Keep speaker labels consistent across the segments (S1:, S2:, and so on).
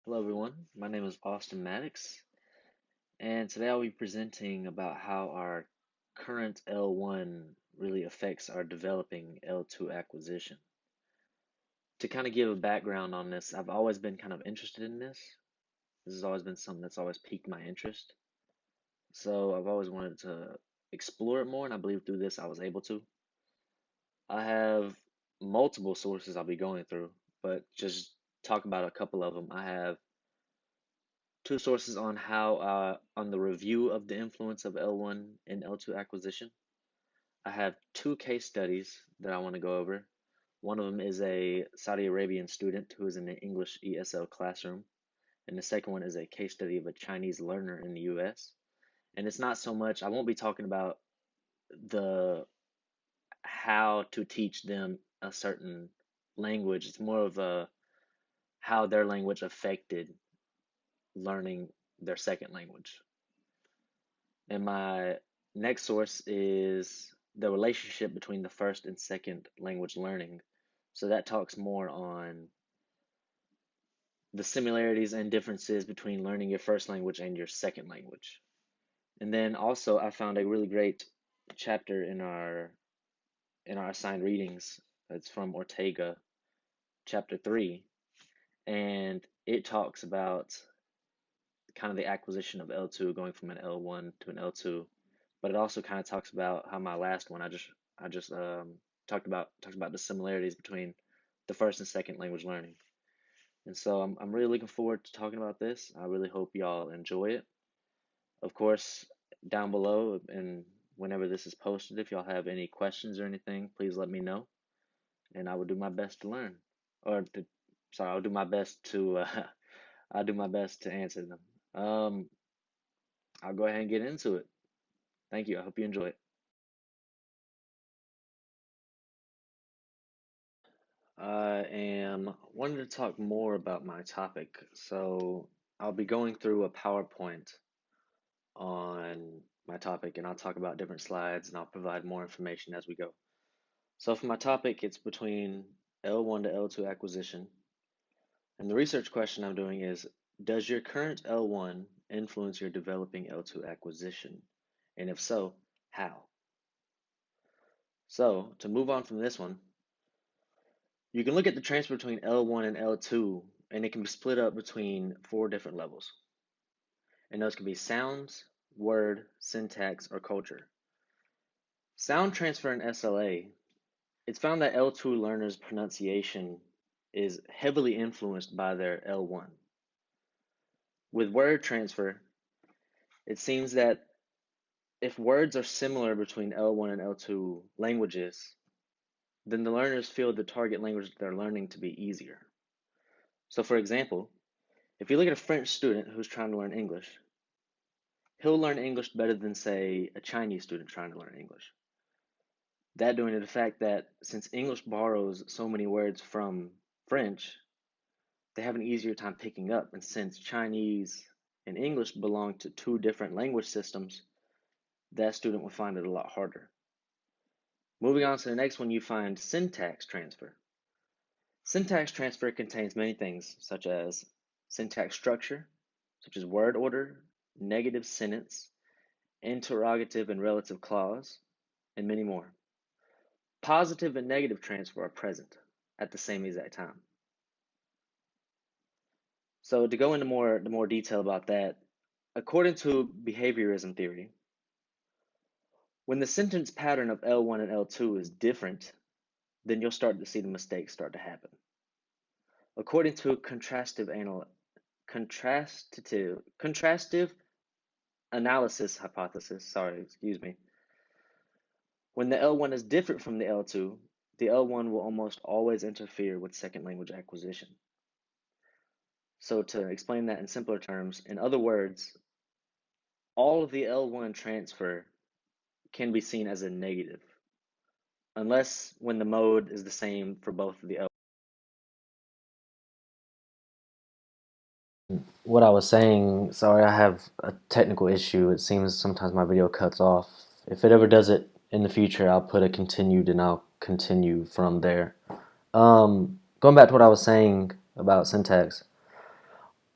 S1: Hello everyone, my name is Austin Maddox, and today I'll be presenting about how our current L1 really affects our developing L2 acquisition. To kind of give a background on this, I've always been kind of interested in this. This has always been something that's always piqued my interest. So I've always wanted to explore it more, and I believe through this I was able to. I have multiple sources I'll be going through, but just talk about a couple of them. I have two sources on on the review of the influence of L1 and L2 acquisition. I have two case studies that I want to go over. One of them is a Saudi Arabian student who is in an English ESL classroom, and the second one is a case study of a Chinese learner in the US. And it's not so much, I won't be talking about the how to teach them a certain language. It's more of a how their language affected learning their second language. And my next source is the relationship between the first and second language learning. So that talks more on the similarities and differences between learning your first language and your second language. And then also I found a really great chapter in our assigned readings. It's from Ortega, chapter 3, and it talks about kind of the acquisition of L2 going from an L1 to an L2, but it also kind of talks about how my last one I just talked about the similarities between the first and second language learning. And so I'm really looking forward to talking about this. I really hope y'all enjoy it. Of course, down below and whenever this is posted, if y'all have any questions or anything, please let me know, and I will do my best to learn. Or to, sorry, I'll do my best to I'll do my best to answer them. Um, I'll go ahead and get into it. Thank you. I hope you enjoy it. I am wanting to talk more about my topic, so I'll be going through a PowerPoint on my topic, and I'll talk about different slides and I'll provide more information as we go. So for my topic, it's between L1 to L2 acquisition, and the research question I'm doing is, does your current L1 influence your developing L2 acquisition? And if so, how? So to move on from this one, you can look at the transfer between L1 and L2, and it can be split up between four different levels. And those can be sounds, word, syntax, or culture. Sound transfer in SLA, it's found that L2 learners' pronunciation is heavily influenced by their L1. With word transfer, it seems that if words are similar between L1 and L2 languages, then the learners feel the target language they're learning to be easier. So for example, if you look at a French student who's trying to learn English, he'll learn English better than, say, a Chinese student trying to learn English. That due to the fact that since English borrows so many words from French, they have an easier time picking up. And since Chinese and English belong to two different language systems, that student will find it a lot harder. Moving on to the next one, you find syntax transfer. Syntax transfer contains many things, such as syntax structure, such as word order, negative sentence, interrogative and relative clause, and many more. Positive and negative transfer are present at the same exact time. So to go into more detail about that, according to behaviorism theory, when the sentence pattern of L1 and L2 is different, then you'll start to see the mistakes start to happen. According to contrastive analysis hypothesis, when the L1 is different from the L2, the L1 will almost always interfere with second language acquisition. So to explain that in simpler terms, in other words, all of the L1 transfer can be seen as a negative, unless when the mode is the same for both of the L. What I was saying, sorry, I have a technical issue. It seems sometimes my video cuts off. If it ever does it in the future, I'll put a continued and I'll continue from there. Going back to what I was saying about syntax,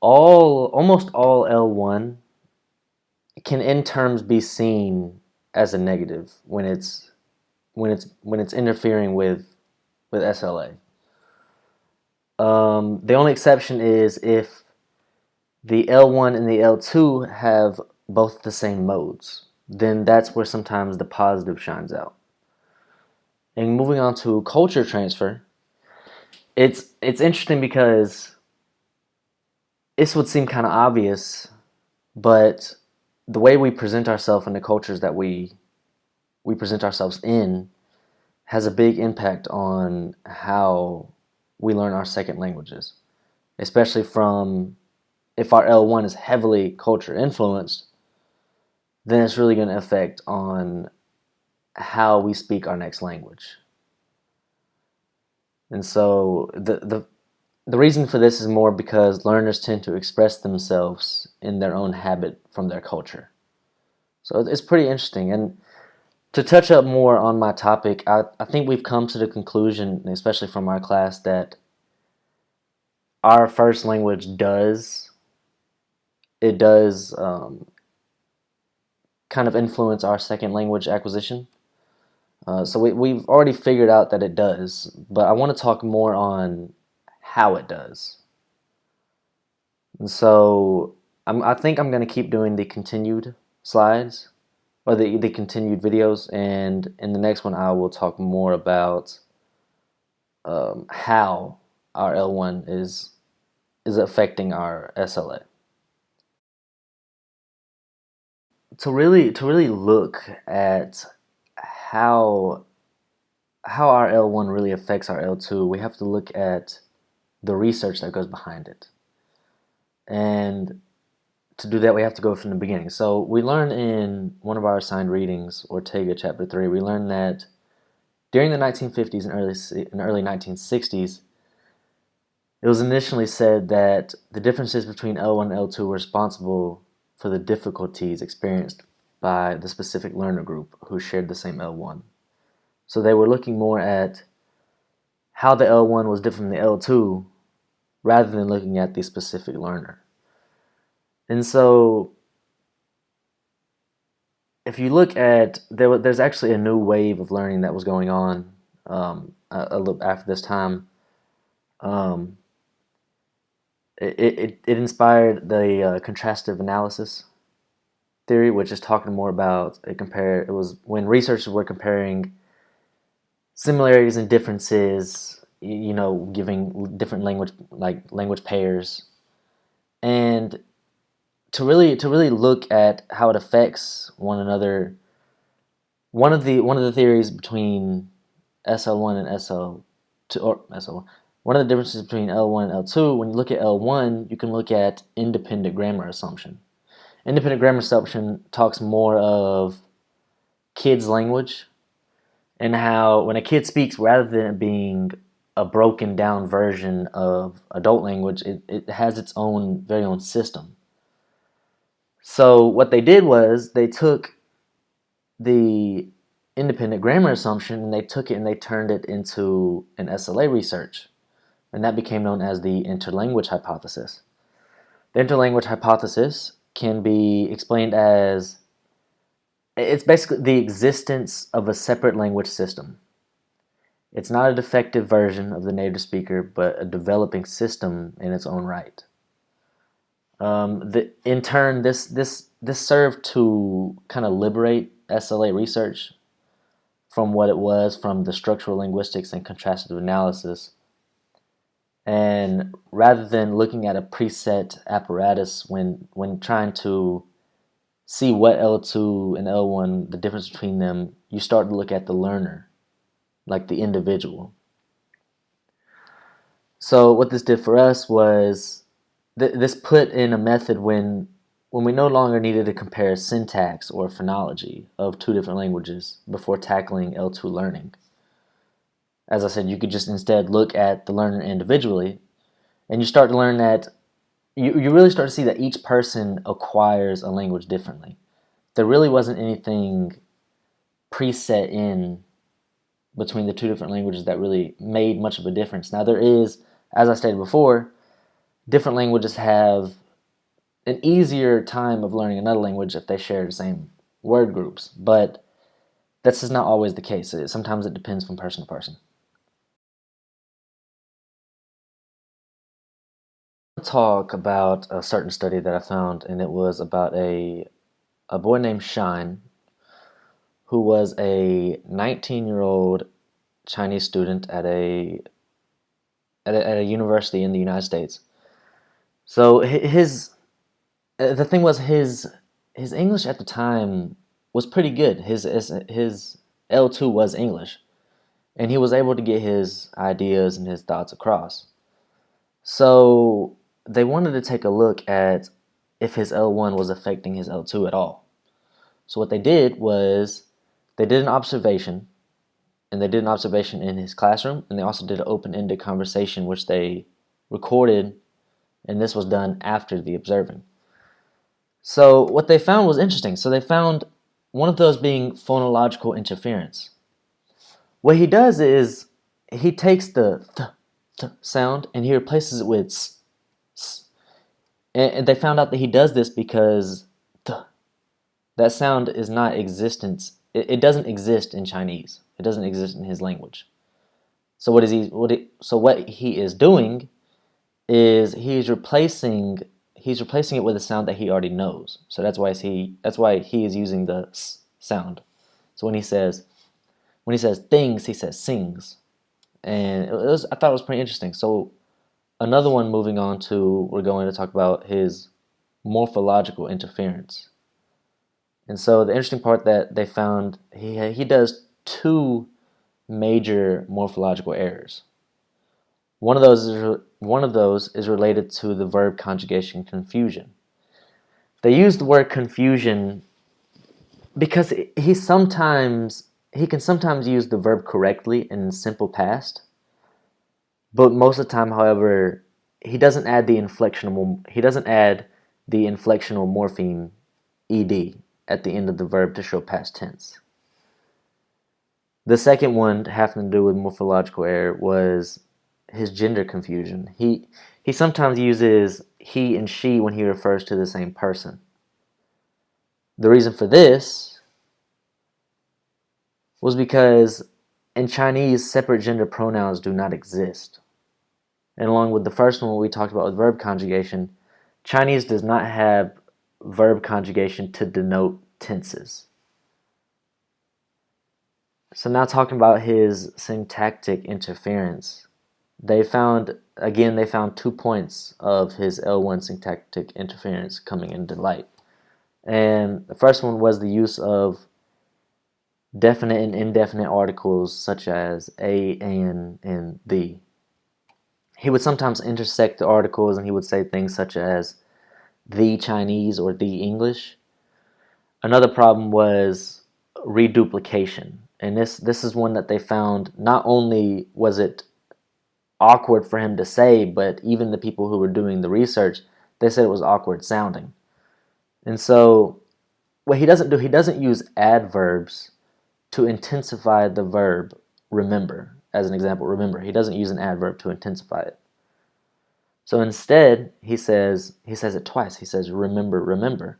S2: almost all L1 can in terms be seen as a negative when it's interfering with SLA. The only exception is if the L1 and the L2 have both the same modes. Then that's where sometimes the positive shines out. And moving on to culture transfer, it's interesting because this would seem kind of obvious, but the way we present ourselves in the cultures that we present ourselves in has a big impact on how we learn our second languages, especially from if our L1 is heavily culture influenced, then it's really going to affect on how we speak our next language. And so the reason for this is more because learners tend to express themselves in their own habit from their culture. So it's pretty interesting. And to touch up more on my topic, I think we've come to the conclusion, especially from our class, that our first language does kind of influence our second language acquisition. So we've already figured out that it does, but I want to talk more on how it does. And so I think I'm going to keep doing the continued slides or the continued videos, and in the next one I will talk more about how our L1 is affecting our SLA. To really look at how our L1 really affects our L2, we have to look at the research that goes behind it. And to do that, we have to go from the beginning. So we learned in one of our assigned readings, Ortega Chapter 3, we learned that during the 1950s and early 1960s, it was initially said that the differences between L1 and L2 were responsible for the difficulties experienced by the specific learner group who shared the same L1. So they were looking more at how the L1 was different from the L2 rather than looking at the specific learner. And so if you look at, there's actually a new wave of learning that was going on a little after this time. It inspired the contrastive analysis theory, which is talking more about it was when researchers were comparing similarities and differences, giving different language pairs, and to really look at how it affects one another. One of the theories between SL1 and SL2, or SL1, one of the differences between L1 and L2, when you look at L1, you can look at independent grammar assumption. Independent grammar assumption talks more of kids' language and how when a kid speaks, rather than it being a broken down version of adult language, it has its own very own system. So what they did was they took the independent grammar assumption and they took it and they turned it into an SLA research. And that became known as the Interlanguage Hypothesis. The Interlanguage Hypothesis can be explained as it's basically the existence of a separate language system. It's not a defective version of the native speaker, but a developing system in its own right. In turn, this served to kind of liberate SLA research from what it was from the structural linguistics and contrastive analysis. And rather than looking at a preset apparatus when trying to see what L2 and L1, the difference between them, you start to look at the learner, like the individual. So what this did for us was this put in a method when we no longer needed to compare syntax or phonology of two different languages before tackling L2 learning. As I said, you could just instead look at the learner individually, and you start to learn that you really start to see that each person acquires a language differently. There really wasn't anything preset in between the two different languages that really made much of a difference. Now there is, as I stated before, different languages have an easier time of learning another language if they share the same word groups, but that's just not always the case. Sometimes it depends from person to person. I'll talk about a certain study that I found, and it was about a boy named Shine, who was a 19-year-old Chinese student at a university in the United States. So his the thing was his English at the time was pretty good. His L2 was English, and he was able to get his ideas and his thoughts across. So they wanted to take a look at if his L1 was affecting his L2 at all. So what they did was they did an observation, and they did an observation in his classroom, and they also did an open-ended conversation which they recorded, and this was done after the observing. So what they found was interesting. So they found one of those being phonological interference. What he does is he takes the th sound and he replaces it with s. And they found out that he does this because th, that sound is not existence. It doesn't exist in Chinese. It doesn't exist in his language. So what he is doing is he's replacing it with a sound that he already knows. So that's why he is using the s sound. So when he says things, he says sings, and I thought it was pretty interesting. So another one, moving on to, we're going to talk about his morphological interference. And so the interesting part that they found, he does two major morphological errors. One of those is related to the verb conjugation confusion. They use the word confusion because he can sometimes use the verb correctly in simple past, but most of the time, however, he doesn't add the inflectional morpheme ed at the end of the verb to show past tense. The second one, having to do with morphological error, was his gender confusion. He sometimes uses he and she when he refers to the same person. The reason for this was because in Chinese, separate gender pronouns do not exist. And along with the first one we talked about with verb conjugation, Chinese does not have verb conjugation to denote tenses. So now talking about his syntactic interference, they found 2 points of his L1 syntactic interference coming into light. And the first one was the use of definite and indefinite articles such as a, and the. He would sometimes intersect the articles and he would say things such as the Chinese or the English. Another problem was reduplication. And this is one that they found not only was it awkward for him to say, but even the people who were doing the research, they said it was awkward sounding. And so what he doesn't do, he doesn't use adverbs to intensify the verb remember. As an example, remember. He doesn't use an adverb to intensify it. So instead, he says it twice. He says remember, remember.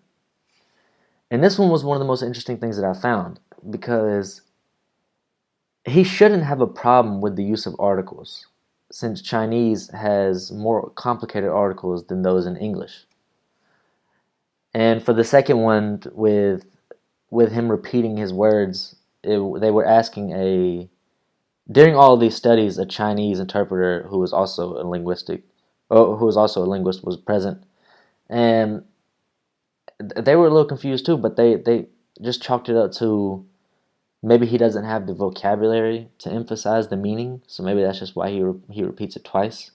S2: And this one was one of the most interesting things that I found, because he shouldn't have a problem with the use of articles, since Chinese has more complicated articles than those in English. And for the second one, with him repeating his words, they were asking during all of these studies, a Chinese interpreter who was also a linguist was present, and they were a little confused too, but they just chalked it up to maybe he doesn't have the vocabulary to emphasize the meaning, so maybe that's just why he repeats it twice.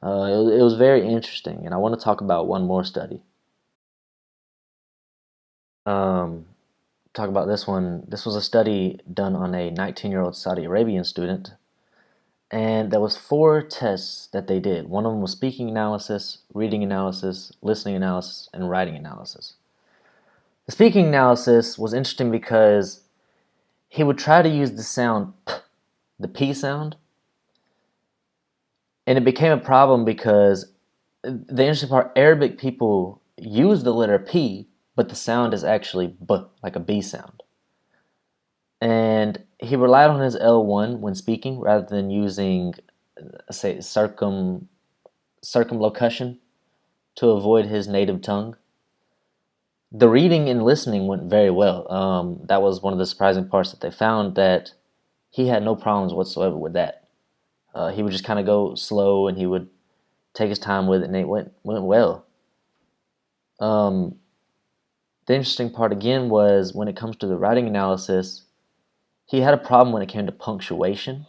S2: It was very interesting, and I want to talk about one more study. Talk about this one. This was a study done on a 19-year-old Saudi Arabian student, and there was 4 tests that they did. One of them was speaking analysis, reading analysis, listening analysis, and writing analysis. The speaking analysis was interesting because he would try to use the sound p, the P sound, and it became a problem because the interesting part, Arabic people use the letter P, but the sound is actually B, like a B sound. And he relied on his L1 when speaking rather than using, say, circumlocution to avoid his native tongue. The reading and listening went very well. That was one of the surprising parts that they found, that he had no problems whatsoever with that. He would just kind of go slow and he would take his time with it, and it went well. Um, the interesting part again was when it comes to the writing analysis, he had a problem when it came to punctuation,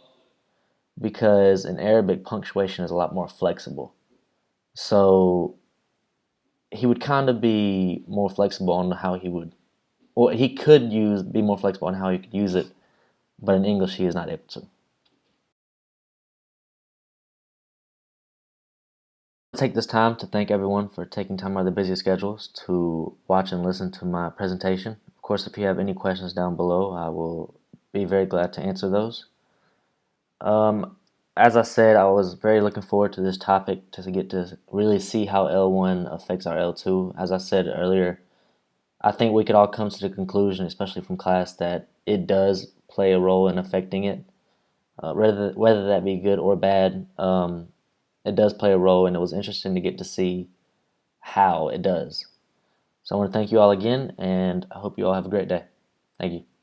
S2: because in Arabic punctuation is a lot more flexible. So he would kind of be more flexible on how he would, or he could be more flexible on how he could use it, but in English he is not able to. Take this time to thank everyone for taking time out of their busy schedules to watch and listen to my presentation. Of course, if you have any questions down below, I will be very glad to answer those. As I said, I was very looking forward to this topic to get to really see how L1 affects our L2. As I said earlier, I think we could all come to the conclusion, especially from class, that it does play a role in affecting it. Whether that be good or bad, it does play a role, and it was interesting to get to see how it does. So I want to thank you all again, and I hope you all have a great day. Thank you.